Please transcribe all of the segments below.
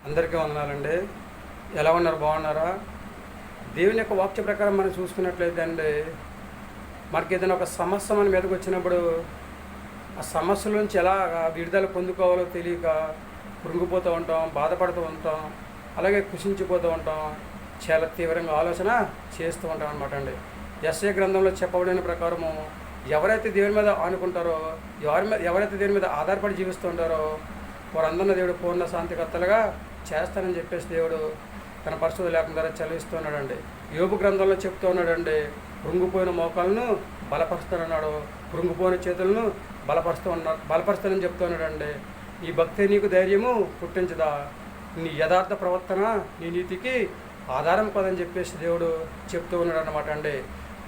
అందరికీ వందనాలండి. ఎలా ఉన్నారు? బాగున్నారా? దేవుని యొక్క వాక్య ప్రకారం మనం చూసుకున్నట్లయితే అండి, మనకి ఏదైనా ఒక సమస్య మన మీదకి వచ్చినప్పుడు ఆ సమస్య నుంచి ఎలా విడుదల పొందుకోవాలో తెలియక కృంగిపోతూ ఉంటాం, బాధపడుతూ ఉంటాం, అలాగే కుషించిపోతూ ఉంటాం, చాలా తీవ్రంగా ఆలోచన చేస్తూ ఉంటాం అనమాట అండి. యెషయా గ్రంథంలో చెప్పబడిన ప్రకారము ఎవరైతే దేవుని మీద ఆనుకుంటారో, ఎవరైతే దేవుని మీద ఆధారపడి జీవిస్తూ ఉంటారో వారందరినీ దేవుడు పూర్ణ శాంతికర్తలుగా చేస్తానని చెప్పేసి దేవుడు తన పరిశుద్ధ లేఖనం ద్వారా చదివిస్తున్నాడండి. యోబు గ్రంథంలో చెప్తూ ఉన్నాడండి, కృంగిపోయిన మోకాలను బలపరుస్తానన్నాడు, కృంగిపోయిన చేతులను బలపరుస్తానని చెప్తూ ఉన్నాడండి. ఈ భక్తి నీకు ధైర్యము పుట్టించదా, నీ యథార్థ ప్రవర్తన నీ నీతికి ఆధారం కదని చెప్పేసి దేవుడు చెప్తూ ఉన్నాడు అనమాట అండి.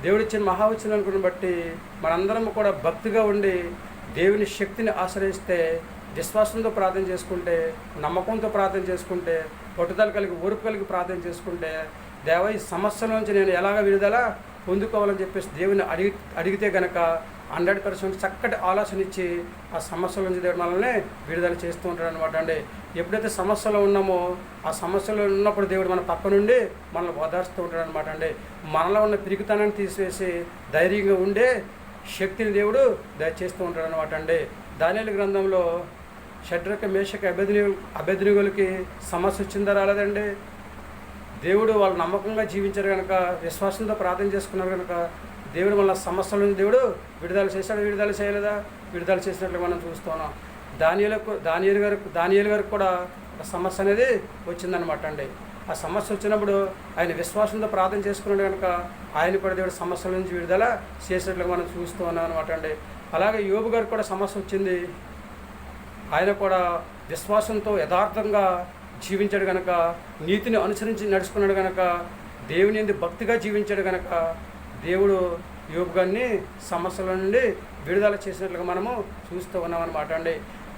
దేవుడు ఇచ్చిన మహావచనాలను బట్టి మనందరం కూడా భక్తిగా ఉండి దేవుని శక్తిని ఆశ్రయిస్తే, విశ్వాసంతో ప్రార్థన చేసుకుంటే, నమ్మకంతో ప్రార్థన చేసుకుంటే, పట్టుదల కలిగి ఓర్పు కలిగి ప్రార్థన చేసుకుంటే, దేవ ఈ సమస్యల నుంచి నేను ఎలాగ విడుదల పొందుకోవాలని చెప్పేసి దేవుని అడిగితే కనుక 100% చక్కటి ఆలోచన ఇచ్చి ఆ సమస్యల నుంచి దేవుడు మనల్ని విడుదల చేస్తూ ఉంటాడు అనమాట అండి. ఎప్పుడైతే సమస్యలో ఉన్నామో ఆ సమస్యలో ఉన్నప్పుడు దేవుడు మన పక్క నుండి మనల్ని ఓదార్స్తూ ఉంటాడు అనమాట అండి. మనలో ఉన్న పిరికితనాన్ని తీసివేసి ధైర్యంగా ఉండే శక్తిని దేవుడు దయచేస్తూ ఉంటాడు అనమాట అండి. దానియేలు గ్రంథంలో షడ్రక మేషక అబేద్నెగోలకి సమస్య వచ్చిందా రాలేదండి. దేవుడు వాళ్ళు నమ్మకంగా జీవించారు కనుక, విశ్వాసంతో ప్రార్థన చేసుకున్నారు కనుక దేవుడు మన సమస్యల నుంచి దేవుడు విడుదల చేశాడు. విడుదల చేయలేదా? విడుదల చేసినట్లు మనం చూస్తున్నాం. దానియేలు గారికి కూడా ఒక సమస్య అనేది వచ్చిందనమాట అండి. ఆ సమస్య వచ్చినప్పుడు ఆయన విశ్వాసంతో ప్రార్థన చేసుకున్నాడు కనుక ఆయన కూడా దేవుడు సమస్యల నుంచి విడుదల చేసినట్లుగా మనం చూస్తూ ఉన్నాం అనమాట అండి. అలాగే యోబు గారికి కూడా సమస్య వచ్చింది. ఆయన కూడా విశ్వాసంతో యథార్థంగా జీవించాడు కనుక, నీతిని అనుసరించి నడుచుకున్నాడు కనుక, దేవుని యందు భక్తిగా జీవించాడు కనుక దేవుడు యోబు గారిని సమస్యల నుండి విడుదల చేసినట్లుగా మనము చూస్తూ ఉన్నామన్నమాట అండి.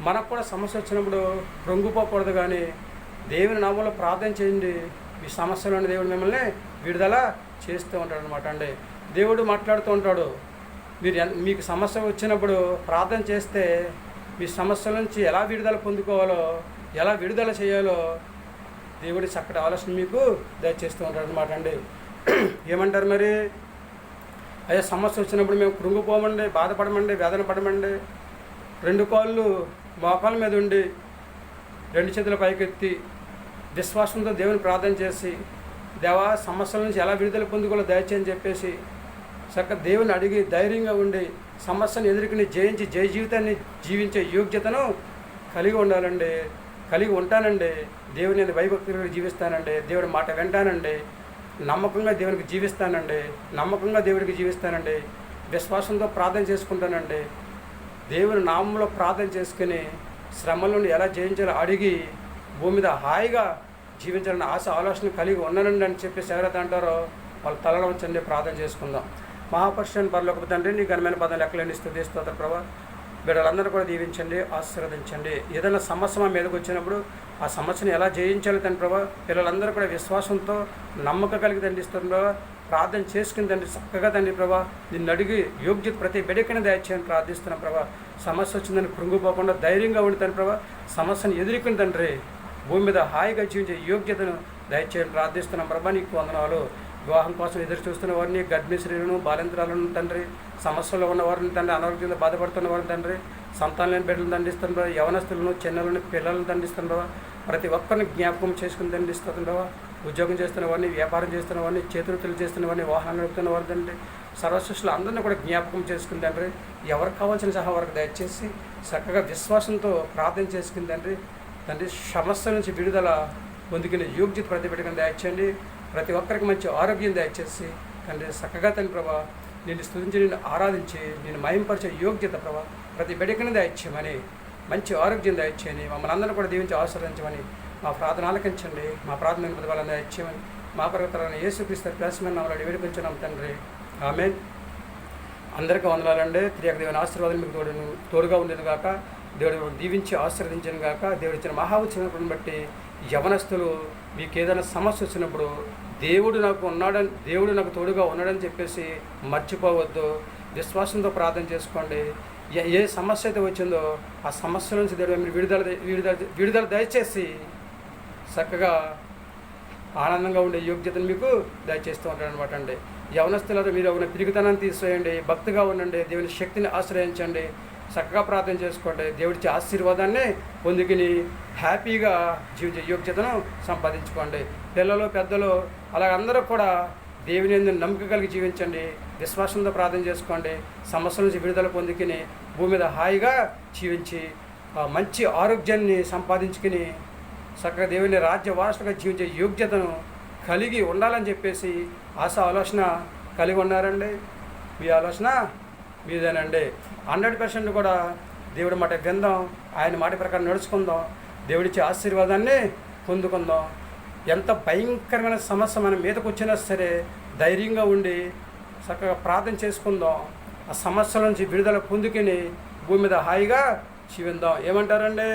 మనకు కూడా సమస్య వచ్చినప్పుడు కృంగిపోకూడదు, కానీ దేవుని నామంలో ప్రార్థన చేయండి. ఈ సమస్యల నుండి దేవుడు మిమ్మల్ని విడుదల చేస్తూ ఉంటాడు అనమాట అండి. దేవుడు మాట్లాడుతూ ఉంటాడు, మీకు సమస్య వచ్చినప్పుడు ప్రార్థన చేస్తే మీ సమస్యల నుంచి ఎలా విడుదల పొందుకోవాలో, ఎలా విడుదల చేయాలో దేవుడి చక్కటి ఆలోచన మీకు దయచేస్తూ ఉంటాడు అనమాట అండి. ఏమంటారు మరి? అయ్యా సమస్య వచ్చినప్పుడు మేము కృంగిపోమండి, బాధపడమండి, వేదన పడమండి, 2 కాళ్ళు మోకాల మీద ఉండి 2 చేతుల పైకెత్తి విశ్వాసంతో దేవుని ప్రార్థన చేసి, దేవా సమస్యల నుంచి ఎలా విడుదల పొందుకోవాలో దయచేయని చెప్పేసి చక్కగా దేవుని అడిగి ధైర్యంగా ఉండి సమస్యను ఎదుర్కొని జయించి జయ జీవితాన్ని జీవించే యోగ్యతను కలిగి ఉండాలండి. కలిగి ఉంటానండి. దేవుని నేను భయభక్తులుగా జీవిస్తానండి. దేవుడి మాట వింటానండి. నమ్మకంగా దేవునికి జీవిస్తానండి. నమ్మకంగా దేవుడికి జీవిస్తానండి. విశ్వాసంతో ప్రార్థన చేసుకుంటానండి. దేవుని నామంలో ప్రార్థన చేసుకుని శ్రమల నుండి ఎలా జయించాలో అడిగి భూమి మీద హాయిగా జీవించాలని ఆలోచన కలిగి ఉన్నానండి అని చెప్పేసి ఎవరైతే అంటారో వాళ్ళు తలలో ఉంచండి. ప్రార్థన చేసుకుందాం. మహాపరిశుద్ధుడైన పరలోకపు తండ్రి, నీ ఘనమైన పదం లెక్కలేని స్తుతి స్తోత్ర ప్రభా, బిడ్డలందరూ కూడా దీవించండి, ఆశీర్వదించండి. ఏదైనా సమస్య మా మీదకి వచ్చినప్పుడు ఆ సమస్యను ఎలా జయించాలి తండ్రి ప్రభా, పిల్లలందరూ కూడా విశ్వాసంతో నమ్మకం కలిగి తండ్రి ఇస్తుంది ప్రభా, ప్రార్థన చేసుకుని తండ్రి చక్కగా తండ్రి ప్రభా నిన్ను అడిగి యోగ్యత ప్రతి బిడ్డకైనా దయచేయని ప్రార్థిస్తున్నాం ప్రభా. సమస్య వచ్చిందని కృంగిపోకుండా ధైర్యంగా ఉండి తండ్రి ప్రభా సమస్యను ఎదుర్కొని తండ్రి భూమి మీద హాయిగా జీవించే యోగ్యతను దయచేయని ప్రార్థిస్తున్నాం ప్రభా. నీకు వందనాలు. వివాహం కోసం ఎదురు చూస్తున్న వారిని, గర్భిణీ స్త్రీలను, బాలింతరాలను తండ్రి, సమస్యలో ఉన్న వారిని తండ్రి, అనారోగ్యంతో బాధపడుతున్న వారిని తండ్రి, సంతానం లేని బిడ్డలను దండిస్తున్న యవనస్తులను, చిన్నలను, పిల్లలను దండిస్తున్న ప్రతి ఒక్కరిని జ్ఞాపకం చేసుకుని దండిస్తున్న ఉద్యోగం చేస్తున్న వారిని, వ్యాపారం చేస్తున్న వారిని, చేతులు చేస్తున్న వారిని, వాహనం నడుపుతున్న వారిని తండ్రి, సర్వసృష్టిలో అందరినీ కూడా జ్ఞాపకం చేసుకుని తండ్రి, ఎవరికి కావాల్సిన సహా వారికి దయచేసి చక్కగా విశ్వాసంతో ప్రార్థన చేసుకుని తండ్రి సమస్య నుంచి విడుదల పొందుకునే యోగ్యత ప్రతి బిడ్డకని దయచేయండి. ప్రతి ఒక్కరికి మంచి ఆరోగ్యం దయచేసి తండ్రి చక్కగా తండ్రి ప్రభా నిన్ను స్తుతించి, నిన్ను ఆరాధించి, నిన్ను మహింపరిచే యోగ్యత ప్రభా ప్రతి బిడ్డకని దయచేయమని, మంచి ఆరోగ్యం దయచేయని, మమ్మల్ని అందరూ కూడా దీవించి ఆశీర్వదించమని, మా ప్రార్థన ఆలకించండి, మా ప్రార్థన ప్రతిఫలాన్ని దయచేయమని, మా పర్వతాలను యేసుక్రీస్తు ప్లాస్మైన నామములో వేడుకొంచున్నాం తండ్రి. ఆమేన్. అందరికీ వందనాలండి. త్రియేక దేవుని ఆశీర్వాదం మీకు తోడుగా ఉండేది కాక, దేవుడు దీవించి ఆశీర్వదించను గాక. దేవుడు ఇచ్చిన మహావచనాలను బట్టి యవనస్తులు మీకు ఏదైనా సమస్య వచ్చినప్పుడు దేవుడు నాకు తోడుగా ఉన్నాడని చెప్పేసి మర్చిపోవద్దు. విశ్వాసంతో ప్రార్థన చేసుకోండి. ఏ సమస్య అయితే వచ్చిందో ఆ సమస్య నుంచి దేవుడు మీరు విడుదల దయచేసి చక్కగా ఆనందంగా ఉండే యోగ్యతను మీకు దయచేస్తూ ఉంటాడు అనమాట అండి. యవనస్తులారా మీరు అవున పిరిగితనాన్ని తీసేయండి, భక్తిగా ఉండండి, దేవుని శక్తిని ఆశ్రయించండి, చక్కగా ప్రార్థన చేసుకోండి, దేవుడిచ్చే ఆశీర్వాదాన్ని పొందుకుని హ్యాపీగా జీవించే యోగ్యతను సంపాదించుకోండి. పిల్లలు పెద్దలు అలాగ అందరూ కూడా దేవుని యందు నమ్మకం కలిగి జీవించండి, విశ్వాసంతో ప్రార్థన చేసుకోండి, సమస్యల నుంచి విడుదల పొందుకుని భూమి మీద హాయిగా జీవించి మంచి ఆరోగ్యాన్ని సంపాదించుకుని చక్కగా దేవుని రాజ్య వారసులుగా జీవించే యోగ్యతను కలిగి ఉండాలని చెప్పేసి ఆలోచన కలిగి ఉన్నారండి. మీ ఆలోచన మీదేనండి. 100% కూడా దేవుడి మాట విందాం, ఆయన మాట ప్రకారం నడుచుకుందాం, దేవుడిచ్చే ఆశీర్వాదాన్ని పొందుకుందాం. ఎంత భయంకరమైన సమస్య మన మీదకు వచ్చినా సరే ధైర్యంగా ఉండి చక్కగా ప్రార్థన చేసుకుందాం, ఆ సమస్యల నుంచి విడుదల పొందుకుని భూమి మీద హాయిగా జీవిద్దాం. ఏమంటారండి?